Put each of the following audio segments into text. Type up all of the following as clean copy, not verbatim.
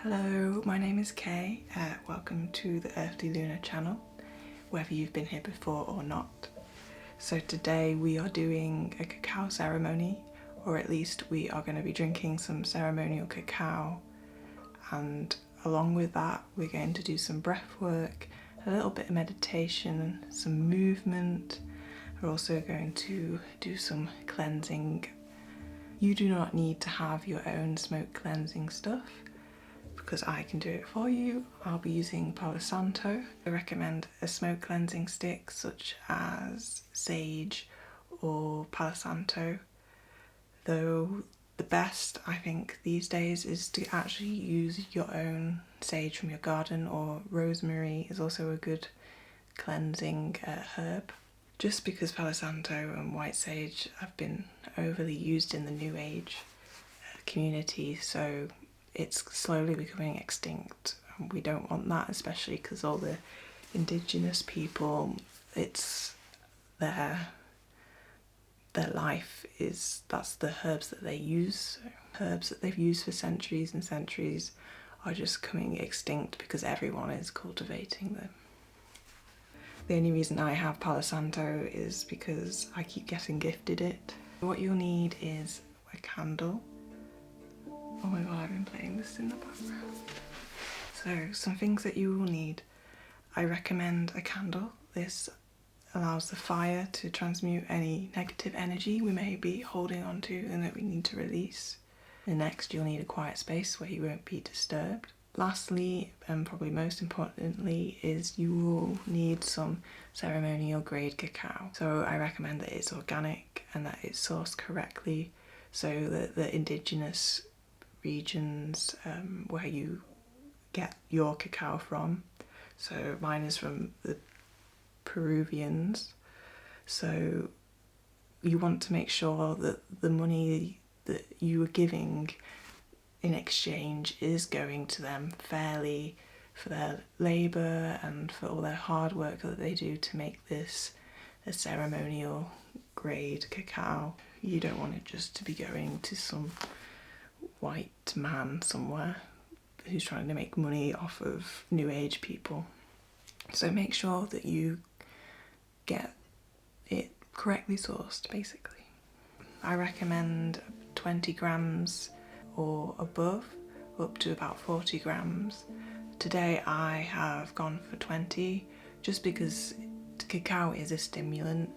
Hello, my name is Kay. Welcome to the Earthly Lunar channel, whether you've been here before or not. So today we are doing a cacao ceremony, or at least we are going to be drinking some ceremonial cacao, and along with that we're going to do some breath work, a little bit of meditation, some movement. We're also going to do some cleansing. You do not need to have your own smoke cleansing stuff, because I can do it for you. I'll be using Palo Santo. I recommend a smoke cleansing stick such as sage or Palo Santo, though the best I think these days is to actually use your own sage from your garden, or rosemary is also a good cleansing herb. Just because Palo Santo and white sage have been overly used in the New Age community, so it's slowly becoming extinct. We don't want that, especially because all the indigenous people, it's their life is, that's the herbs that they use. So herbs that they've used for centuries and centuries are just coming extinct because everyone is cultivating them. The only reason I have Palo Santo is because I keep getting gifted it. What you'll need is a candle. Oh my god, I've been playing this in the background. So, some things that you will need. I recommend a candle. This allows the fire to transmute any negative energy we may be holding on to and that we need to release. And next, you'll need a quiet space where you won't be disturbed. Lastly, and probably most importantly, is you will need some ceremonial grade cacao. So I recommend that it's organic and that it's sourced correctly, so that the indigenous regions where you get your cacao from. So mine is from the Peruvians. So you want to make sure that the money that you are giving in exchange is going to them fairly for their labour and for all their hard work that they do to make this a ceremonial grade cacao. You don't want it just to be going to some white man somewhere who's trying to make money off of New Age people. So make sure that you get it correctly sourced, basically. I recommend 20 grams or above, up to about 40 grams. Today I have gone for 20 just because cacao is a stimulant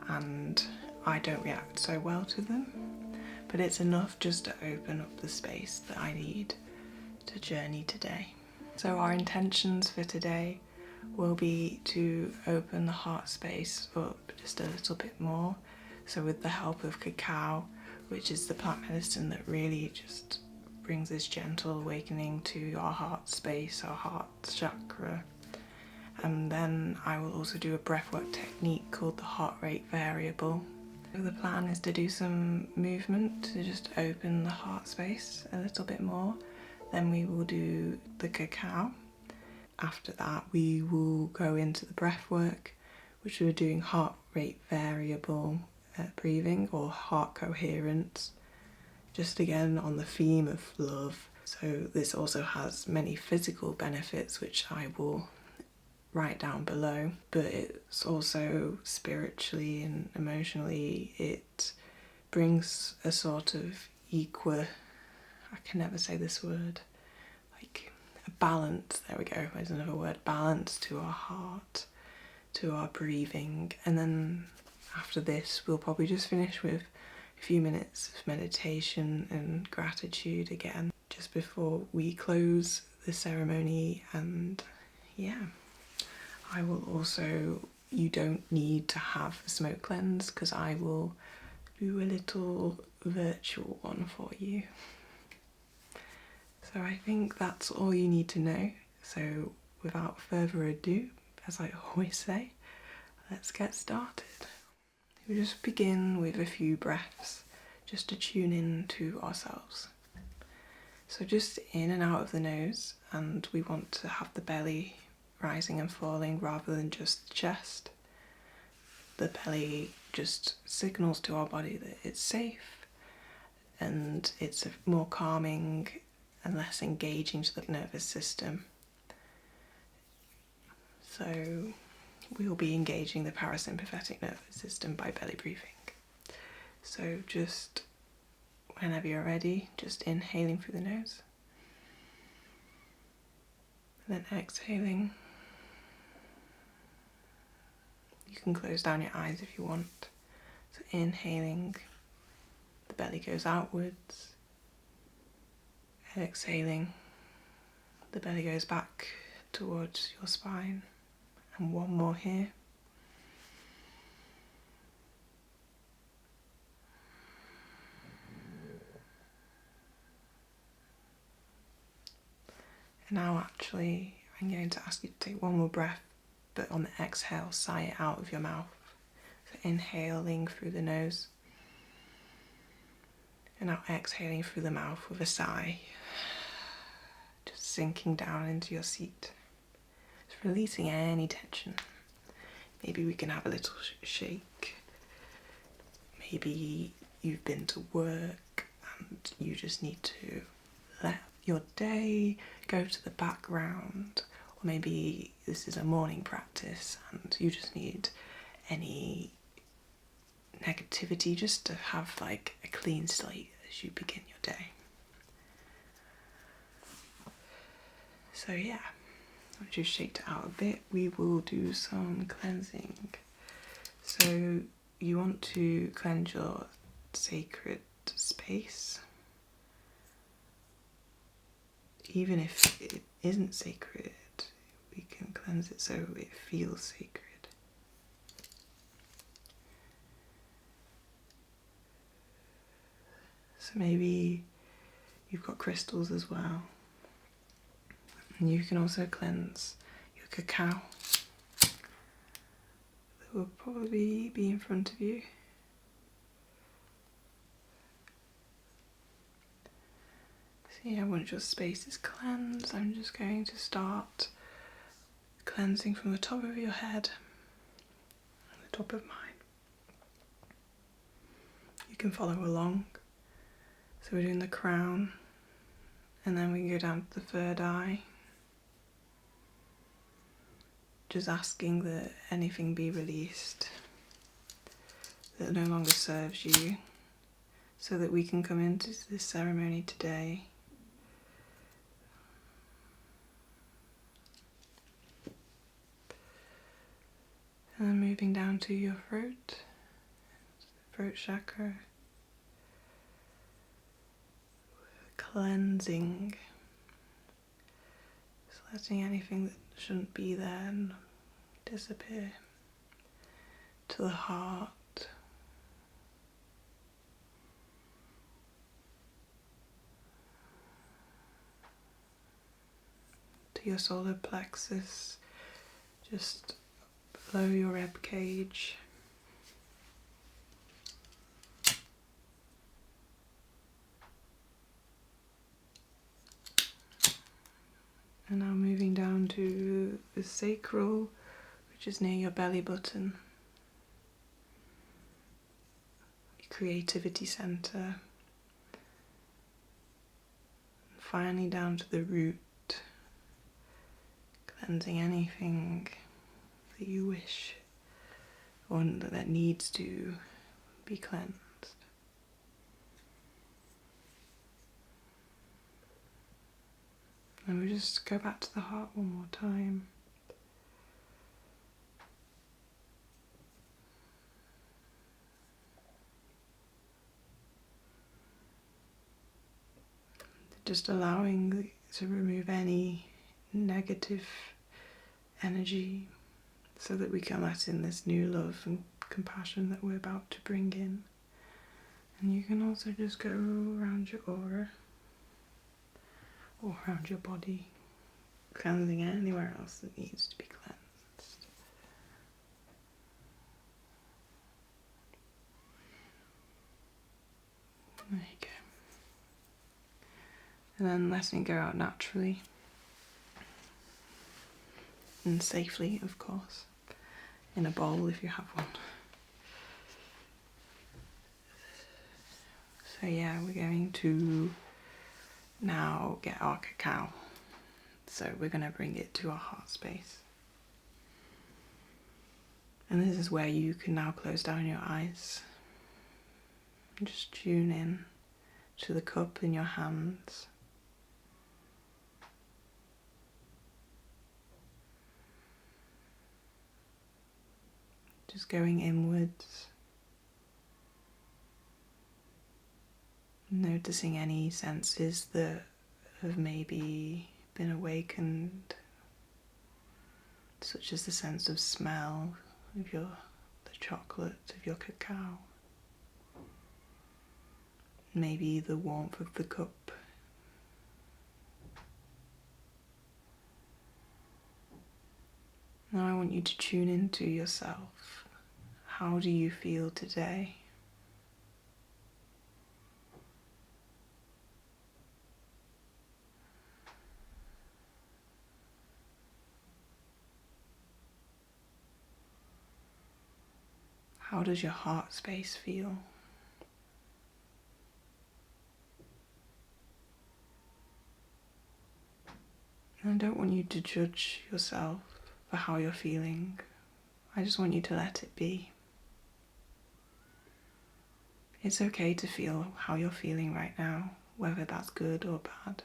and I don't react so well to them. But it's enough just to open up the space that I need to journey today. So our intentions for today will be to open the heart space up just a little bit more. So with the help of cacao, which is the plant medicine that really just brings this gentle awakening to our heart space, our heart chakra. And then I will also do a breathwork technique called the heart rate variable. The plan is to do some movement to just open the heart space a little bit more. Then we will do the cacao. After that we will go into the breath work, which we're doing heart rate variable breathing, or heart coherence, just again on the theme of love. So this also has many physical benefits which I will write down below, but it's also spiritually and emotionally, it brings a sort of I can never say this word, like a balance, there we go, there's another word, balance to our heart, to our breathing. And then after this we'll probably just finish with a few minutes of meditation and gratitude again, just before we close the ceremony. And yeah, I will also, you don't need to have a smoke cleanse because I will do a little virtual one for you. So I think that's all you need to know. So without further ado, as I always say, let's get started. We'll just begin with a few breaths just to tune in to ourselves. So just in and out of the nose, and we want to have the belly rising and falling rather than just the chest. The belly just signals to our body that it's safe and it's a more calming and less engaging to the nervous system. So we'll be engaging the parasympathetic nervous system by belly breathing. So just whenever you're ready, just inhaling through the nose, and then exhaling. You can close down your eyes if you want. So inhaling, the belly goes outwards. Exhaling, the belly goes back towards your spine. And one more here. And now actually, I'm going to ask you to take one more breath, but on the exhale, sigh it out of your mouth. So inhaling through the nose. And now exhaling through the mouth with a sigh. Just sinking down into your seat. Just releasing any tension. Maybe we can have a little shake. Maybe you've been to work and you just need to let your day go to the background. Or maybe this is a morning practice and you just need any negativity just to have like a clean slate as you begin your day. So yeah, I'll just shake it out a bit. We will do some cleansing. So you want to cleanse your sacred space. Even if it isn't sacred, we can cleanse it so it feels sacred. So maybe you've got crystals as well. And you can also cleanse your cacao. That will probably be in front of you. So yeah, once your space is cleansed, I'm just going to start cleansing from the top of your head and the top of mine. You can follow along. So we're doing the crown, and then we can go down to the third eye. Just asking that anything be released that no longer serves you, so that we can come into this ceremony today and then moving down to your throat chakra, cleansing, just letting anything that shouldn't be there disappear, to the heart, to your solar plexus, just below your rib cage. And now moving down to the sacral, which is near your belly button, your creativity center. And finally down to the root, cleansing anything that you wish or that needs to be cleansed. And we just go back to the heart one more time. Just allowing to remove any negative energy so that we can let in this new love and compassion that we're about to bring in. And you can also just go around your aura or around your body, cleansing anywhere else that needs to be cleansed. There you go. And then letting it go out naturally and safely, of course, in a bowl if you have one. So yeah, we're going to now get our cacao. So we're going to bring it to our heart space. And this is where you can now close down your eyes and just tune in to the cup in your hands. Just going inwards, noticing any senses that have maybe been awakened, such as the sense of smell of the chocolate of your cacao, maybe the warmth of the cup. Now I want you to tune into yourself. How do you feel today? How does your heart space feel? And I don't want you to judge yourself for how you're feeling. I just want you to let it be. It's okay to feel how you're feeling right now, whether that's good or bad.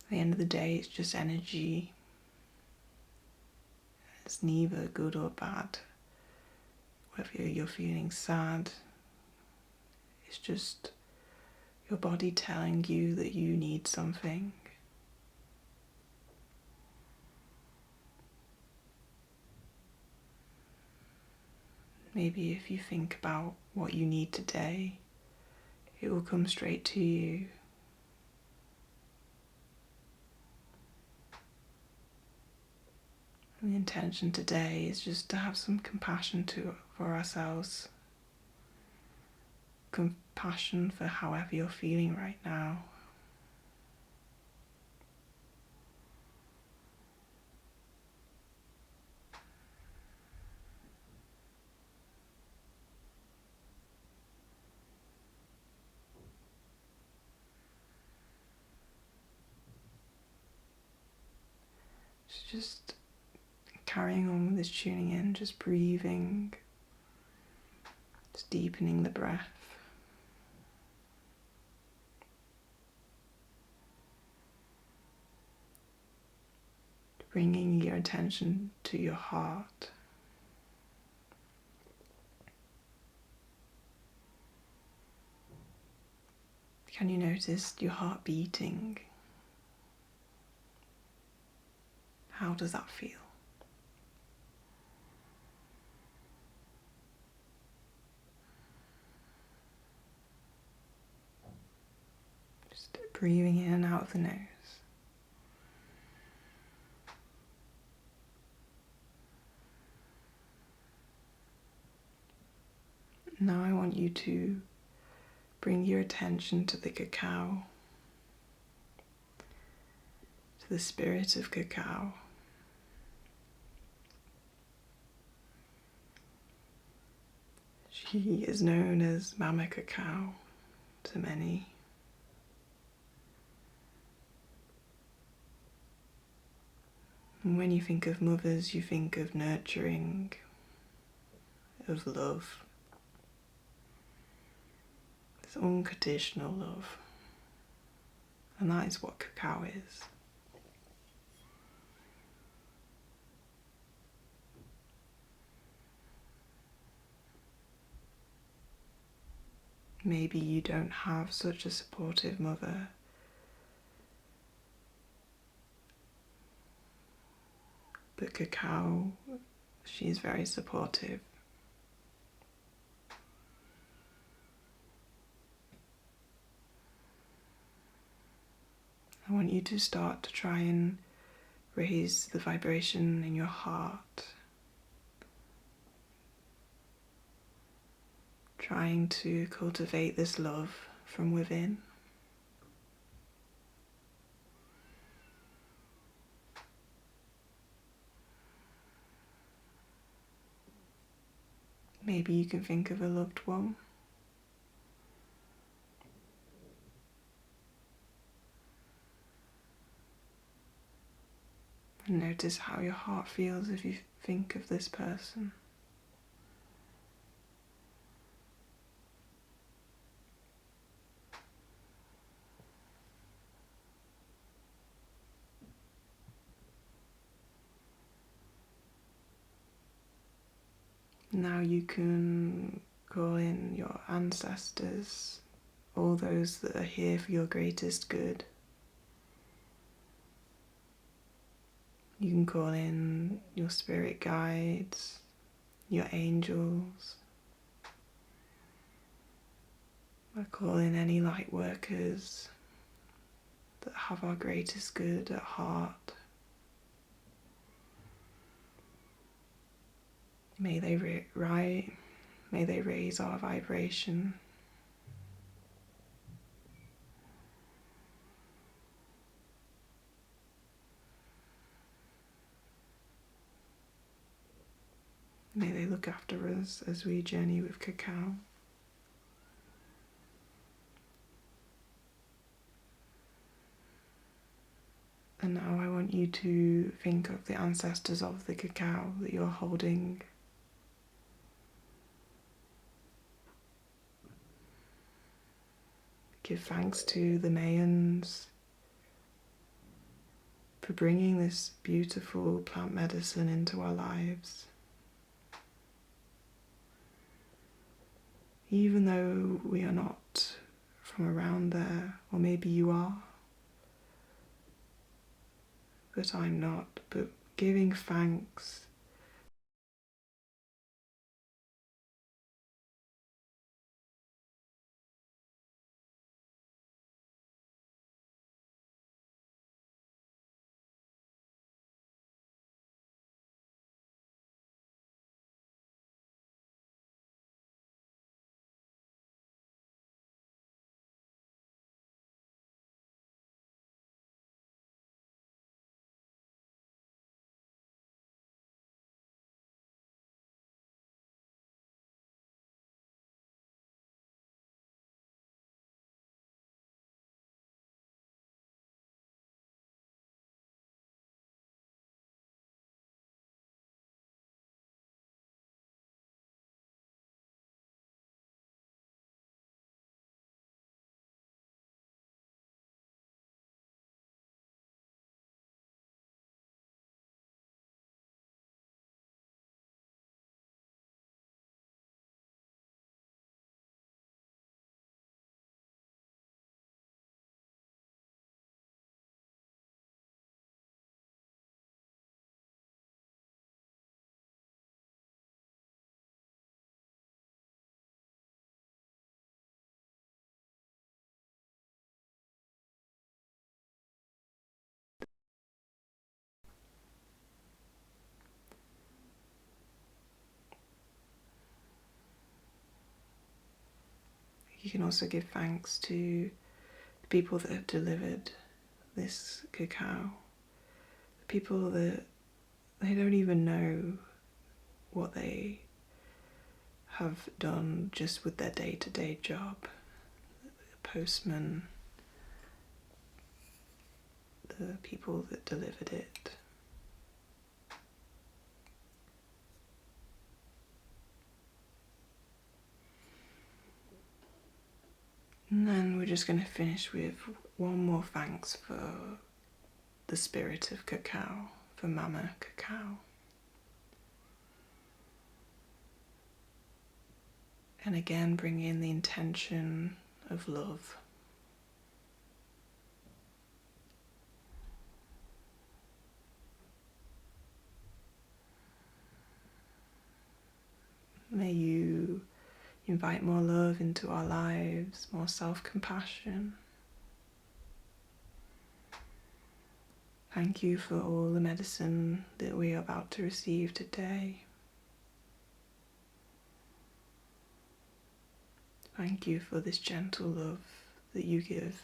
At the end of the day, it's just energy. It's neither good or bad. Whether you're feeling sad, it's just your body telling you that you need something. Maybe if you think about what you need today, it will come straight to you. And the intention today is just to have some compassion for ourselves. Compassion for however you're feeling right now. Just carrying on with this tuning in, just breathing, just deepening the breath. Bringing your attention to your heart. Can you notice your heart beating? How does that feel? Just breathing in and out of the nose. Now I want you to bring your attention to the cacao, to the spirit of cacao. She is known as Mama Cacao to many. And when you think of mothers, you think of nurturing, of love. It's unconditional love. And that is what cacao is. Maybe you don't have such a supportive mother. But cacao, she's very supportive. I want you to start to try and raise the vibration in your heart. Trying to cultivate this love from within. Maybe you can think of a loved one. And notice how your heart feels if you think of this person. Now you can call in your ancestors, all those that are here for your greatest good. You can call in your spirit guides, your angels. I call in any light workers that have our greatest good at heart. May they may they raise our vibration. May they look after us as we journey with Cacao. And now I want you to think of the ancestors of the Cacao that you're holding. Give thanks to the Mayans for bringing this beautiful plant medicine into our lives. Even though we are not from around there, or maybe you are, but I'm not, but giving thanks. You can also give thanks to the people that have delivered this cacao, the people that they don't even know what they have done just with their day-to-day job. The postman, the people that delivered it. And then we're just going to finish with one more thanks for the spirit of Cacao, for Mama Cacao. And again, bring in the intention of love. May you invite more love into our lives, more self-compassion. Thank you for all the medicine that we are about to receive today. Thank you for this gentle love that you give.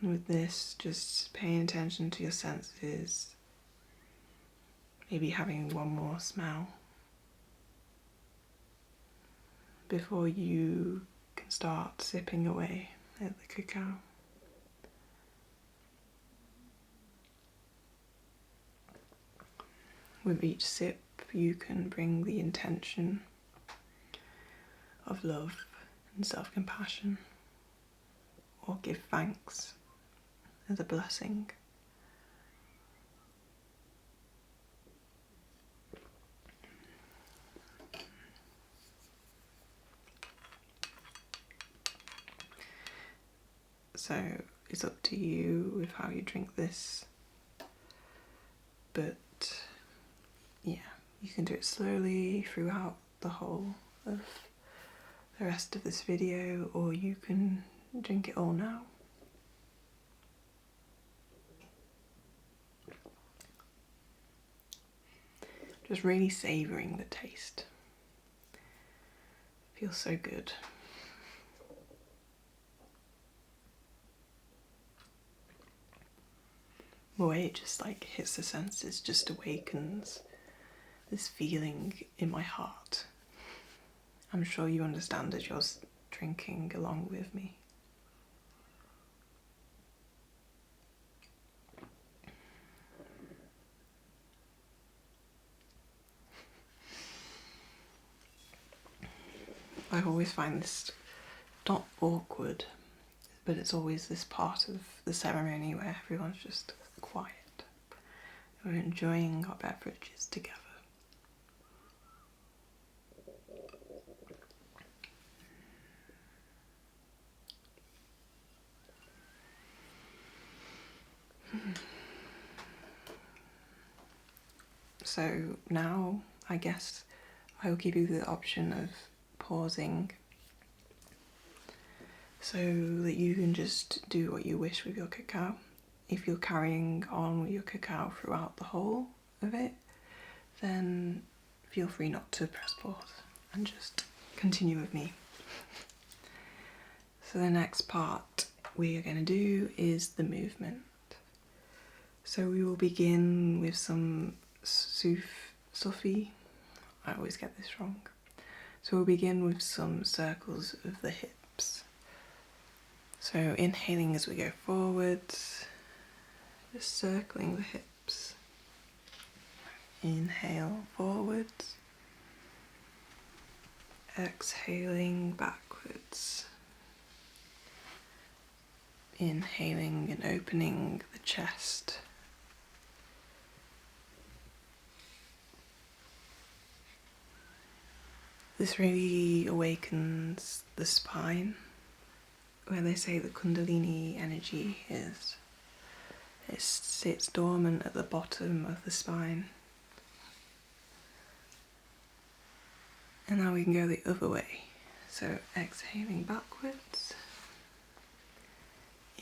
And with this, just paying attention to your senses, maybe having one more smell before you can start sipping away at the cacao. with each sip you can bring the intention of love and self-compassion, or give thanks as a blessing. So it's up to you with how you drink this, but yeah, you can do it slowly throughout the whole of the rest of this video, or you can drink it all now. Just really savouring the taste. Feels so good. The way it just like hits the senses just awakens this feeling in my heart. I'm sure you understand as you're drinking along with me. I always find this not awkward, but it's always this part of the ceremony where everyone's just quiet. We're enjoying our beverages together. So now, I guess, I will give you the option of pausing so that you can just do what you wish with your cacao. If you're carrying on with your cacao throughout the whole of it, then feel free not to press pause and just continue with me. So the next part we are going to do is the movement. So we will begin with some Sufi. I always get this wrong. So we'll begin with some circles of the hips. So inhaling as we go forwards, just circling the hips. Inhale forwards, exhaling backwards. Inhaling and opening the chest. This really awakens the spine, where they say the Kundalini energy is. It sits dormant at the bottom of the spine. And now we can go the other way. So exhaling backwards,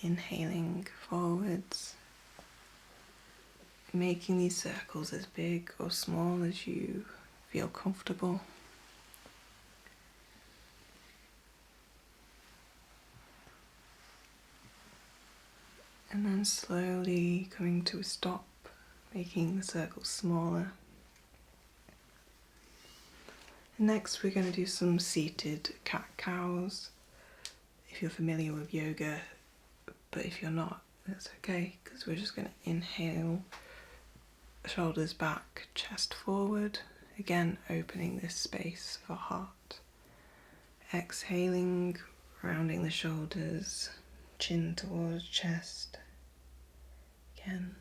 inhaling forwards, making these circles as big or small as you feel comfortable. And then slowly coming to a stop, making the circles smaller. Next we're going to do some seated cat-cows. If you're familiar with yoga, but if you're not, that's okay, because we're just going to inhale, shoulders back, chest forward, again opening this space of our heart. Exhaling, rounding the shoulders, chin towards chest. Again,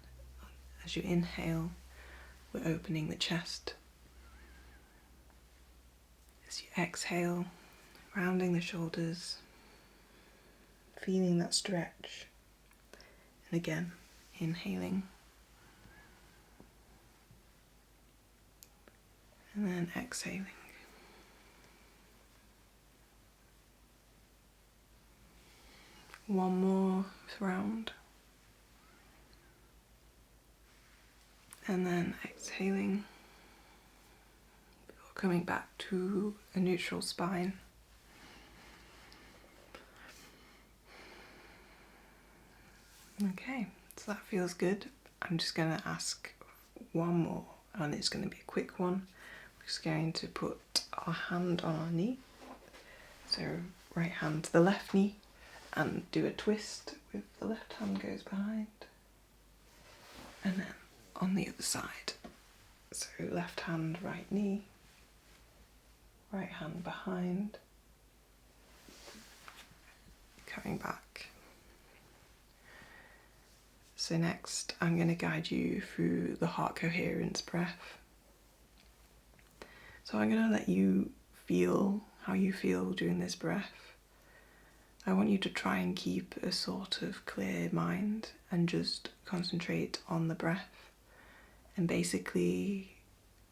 as you inhale, we're opening the chest. As you exhale, rounding the shoulders, feeling that stretch. And again, inhaling. And then exhaling. One more round. And then exhaling, before coming back to a neutral spine. Okay, so that feels good. I'm just going to ask one more, and it's going to be a quick one. We're just going to put our hand on our knee. So right hand to the left knee, and do a twist with the left hand goes behind. And then on the other side, So left hand, right knee, right hand behind, coming back. So next I'm going to guide you through the heart coherence breath. So I'm going to let you feel how you feel during this breath. I want you to try and keep a sort of clear mind and just concentrate on the breath. And basically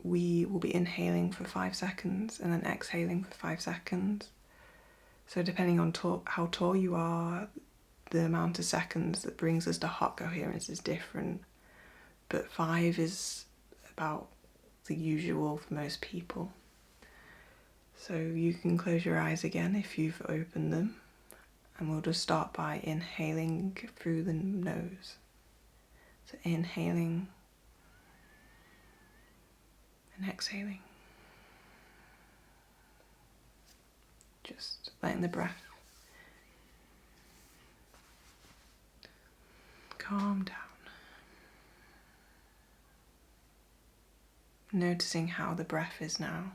we will be inhaling for 5 seconds and then exhaling for 5 seconds. So depending on how tall you are, the amount of seconds that brings us to heart coherence is different. But 5 is about the usual for most people. So you can close your eyes again if you've opened them. And we'll just start by inhaling through the nose. So inhaling and exhaling. Just letting the breath calm down. Noticing how the breath is now.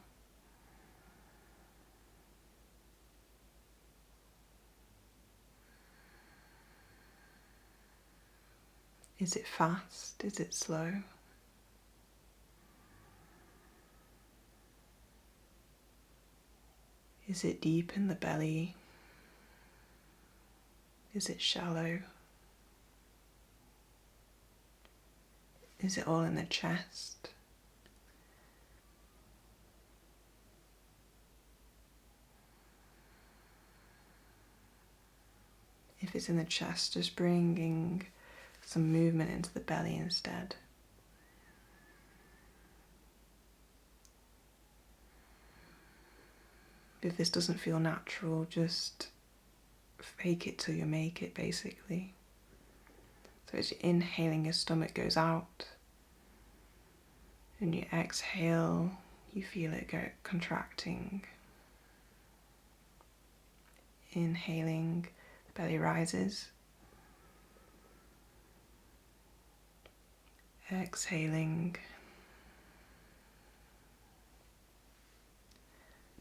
Is it fast? Is it slow? Is it deep in the belly? Is it shallow? Is it all in the chest? If it's in the chest, just bringing some movement into the belly instead. If this doesn't feel natural, just fake it till you make it, basically. So as you're inhaling, your stomach goes out, and you exhale, you feel it go contracting. Inhaling, the belly rises. Exhaling,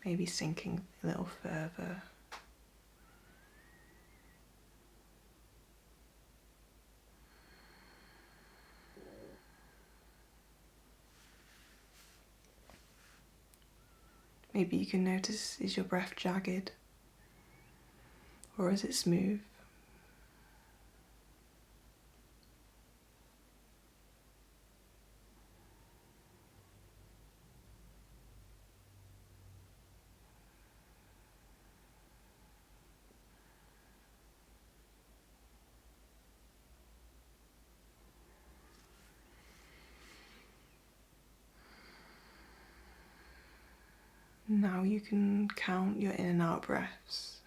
maybe sinking a little further. Maybe you can notice, is your breath jagged or is it smooth? Now you can count your in and out breaths.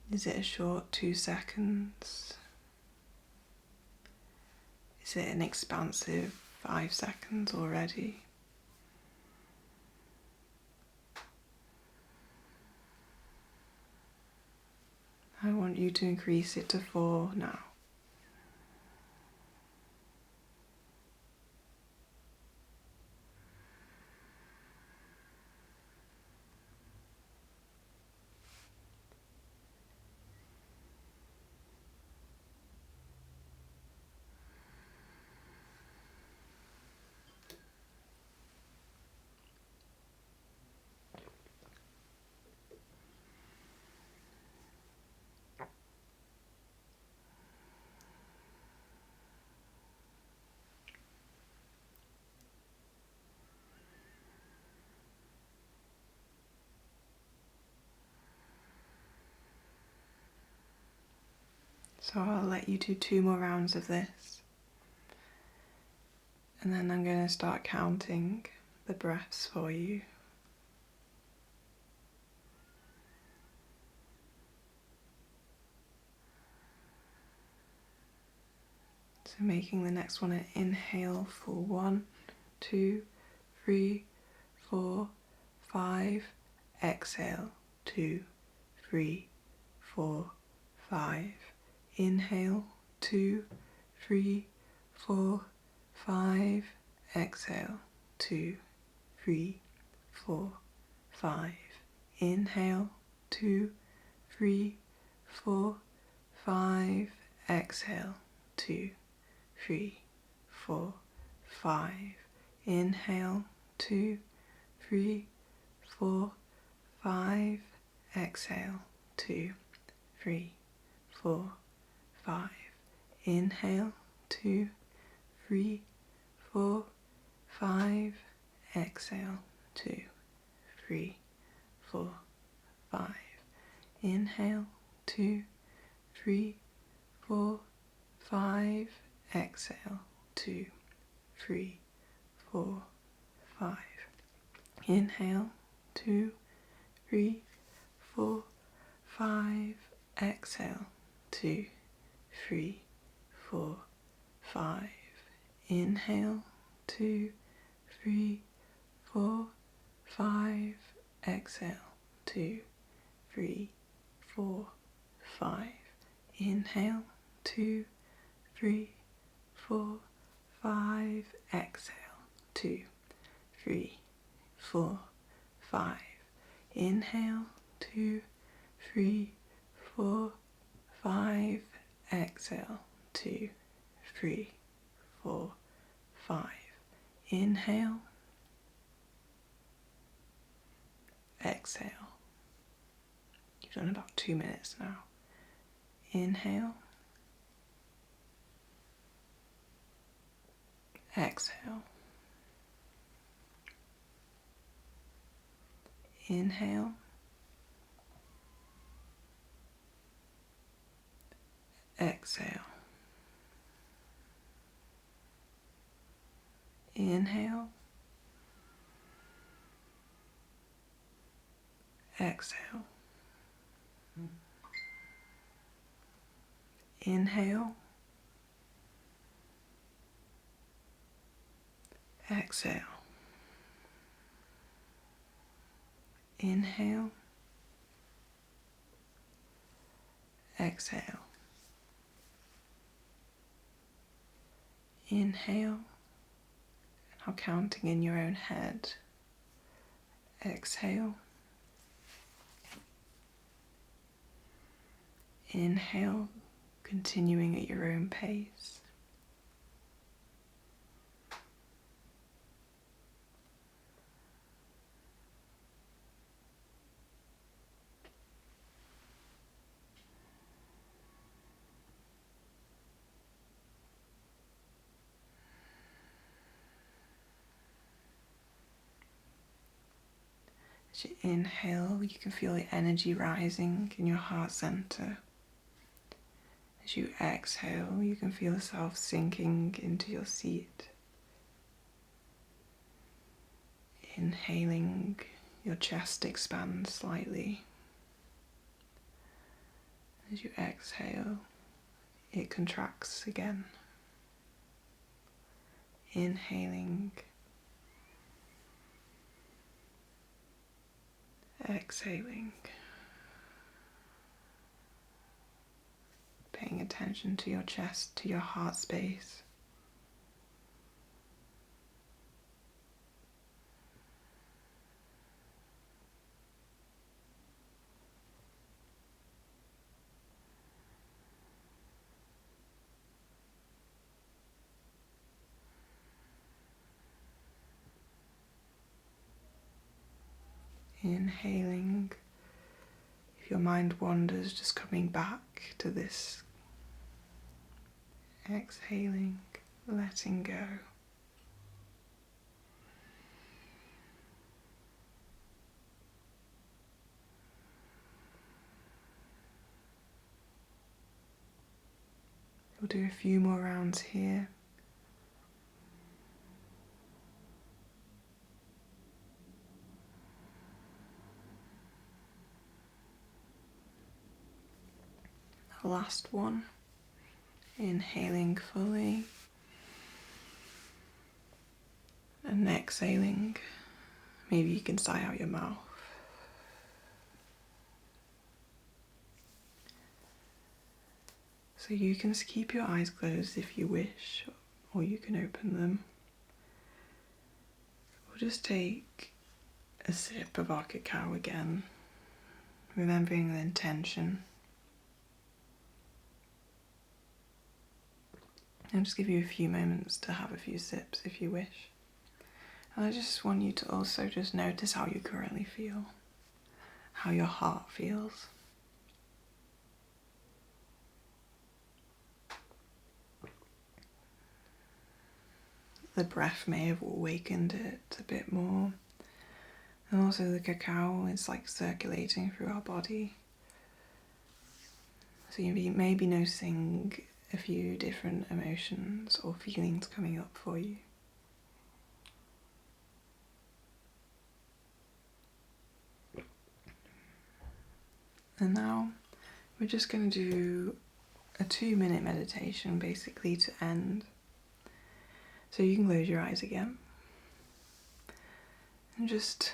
Is it a short 2 seconds? Is it an expansive 5 seconds already? I want you to increase it to 4 now. So I'll let you do 2 more rounds of this. And then I'm going to start counting the breaths for you. So making the next one an inhale for 1, 2, 3, 4, 5. Exhale, 2, 3, 4, 5. Inhale, 2, 3, 4, 5. Exhale, 2, 3, 4, 5. Inhale, 2, 3, 4, 5. Exhale, 2, 3, 4, 5. Inhale, 2, 3, 4, 5. Exhale, 2, 3, 4, 5. Inhale, 2, 3, 4, 5. Exhale, 2, 3, 4, 5. Inhale, 2, 3, 4, 5. Exhale, 2, 3, 4, 5. Inhale, 2, 3, 4, 5. Exhale, 2, 3, 4, 5. Inhale, 2, 3, 4, 5. Exhale, 2, 3, 4, 5. Inhale, 2, 3, 4, 5. Exhale, 2, 3, 4, 5. Inhale, 2, 3, 4, 5. Exhale, 2, 3, 4, 5. Inhale, exhale. You've done about 2 minutes now. Inhale, exhale. Inhale, exhale. Inhale, exhale. Inhale, exhale. Inhale, exhale. Inhale, now counting in your own head. Exhale. Inhale, continuing at your own pace. As you inhale, you can feel the energy rising in your heart center. As you exhale, you can feel yourself sinking into your seat. Inhaling, your chest expands slightly. As you exhale, it contracts again. Inhaling, exhaling. Paying attention to your chest, to your heart space. Inhaling, if your mind wanders, just coming back to this. Exhaling, letting go. We'll do a few more rounds here. The last one. Inhaling fully and exhaling. Maybe you can sigh out your mouth. So you can just keep your eyes closed if you wish, or you can open them. We'll just take a sip of our cacao again, remembering the intention. I'll just give you a few moments to have a few sips if you wish. And I just want you to also just notice how you currently feel, how your heart feels. The breath may have awakened it a bit more. And also the cacao is like circulating through our body. So you may be noticing a few different emotions or feelings coming up for you. And now we're just going to do a 2-minute meditation basically to end. So you can close your eyes again. And just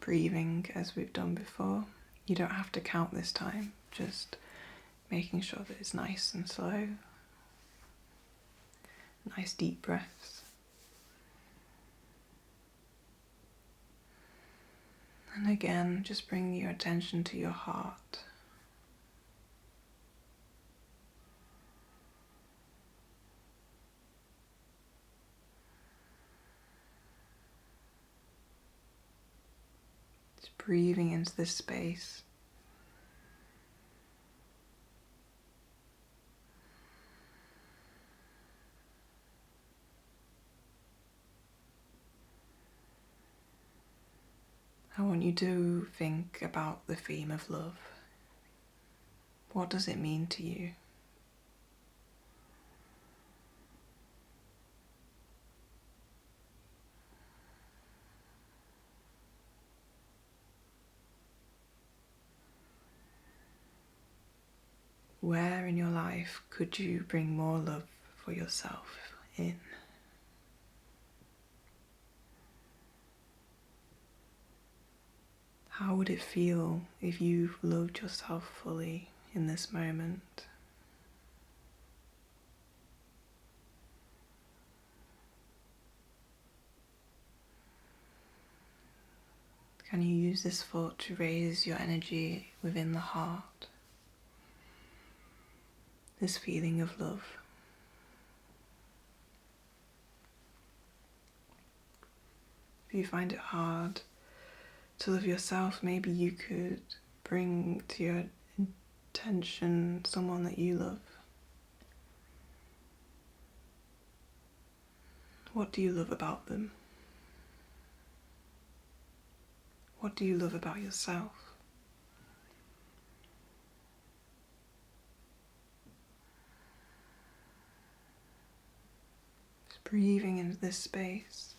breathing as we've done before. You don't have to count this time, just making sure that it's nice and slow. Nice deep breaths. And again, just bring your attention to your heart. Just breathing into this space. I want you to think about the theme of love. What does it mean to you? Where in your life could you bring more love for yourself in? How would it feel if you loved yourself fully in this moment? Can you use this thought to raise your energy within the heart? This feeling of love. If you find it hard to love yourself, maybe you could bring to your attention someone that you love. What do you love about them? What do you love about yourself? Just breathing into this space.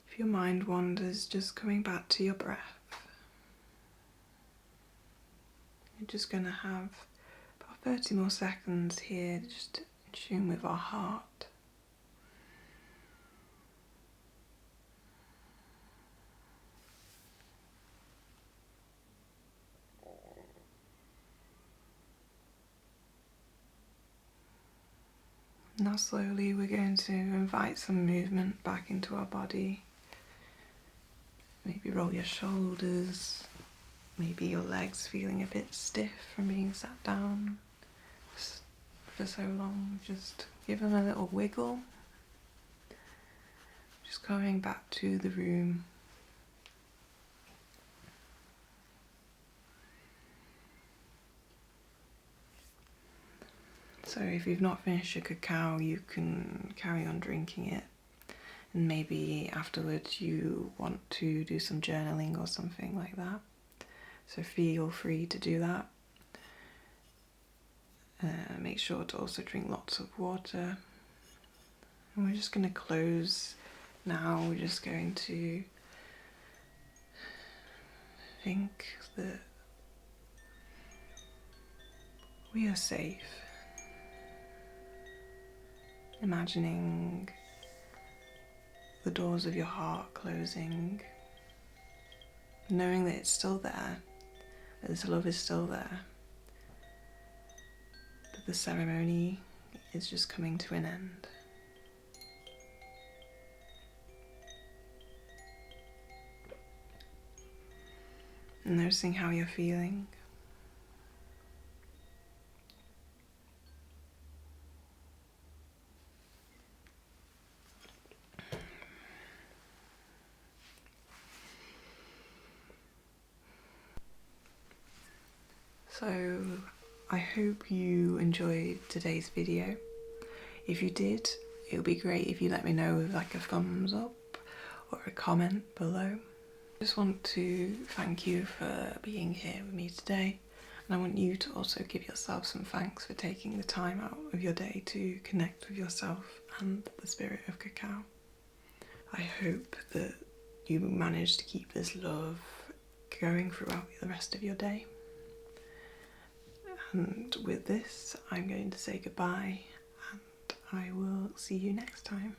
If your mind wanders, just coming back to your breath. You're just going to have about 30 more seconds here, just in tune with our heart. Now slowly we're going to invite some movement back into our body. Maybe roll your shoulders, maybe your legs feeling a bit stiff from being sat down for so long. Just give them a little wiggle. Just going back to the room. So if you've not finished your cacao, you can carry on drinking it And maybe afterwards you want to do some journaling or something like that. So feel free to do that. Make sure to also drink lots of water. And we're just going to close now. We're just going to think that we are safe. Imagining the doors of your heart closing, knowing that it's still there, that this love is still there, that the ceremony is just coming to an end. And noticing how you're feeling. So I hope you enjoyed today's video. If you did, it would be great if you let me know with like a thumbs up or a comment below. I just want to thank you for being here with me today, and I want you to also give yourself some thanks for taking the time out of your day to connect with yourself and the spirit of cacao. I hope that you manage to keep this love going throughout the rest of your day. And with this, I'm going to say goodbye, and I will see you next time.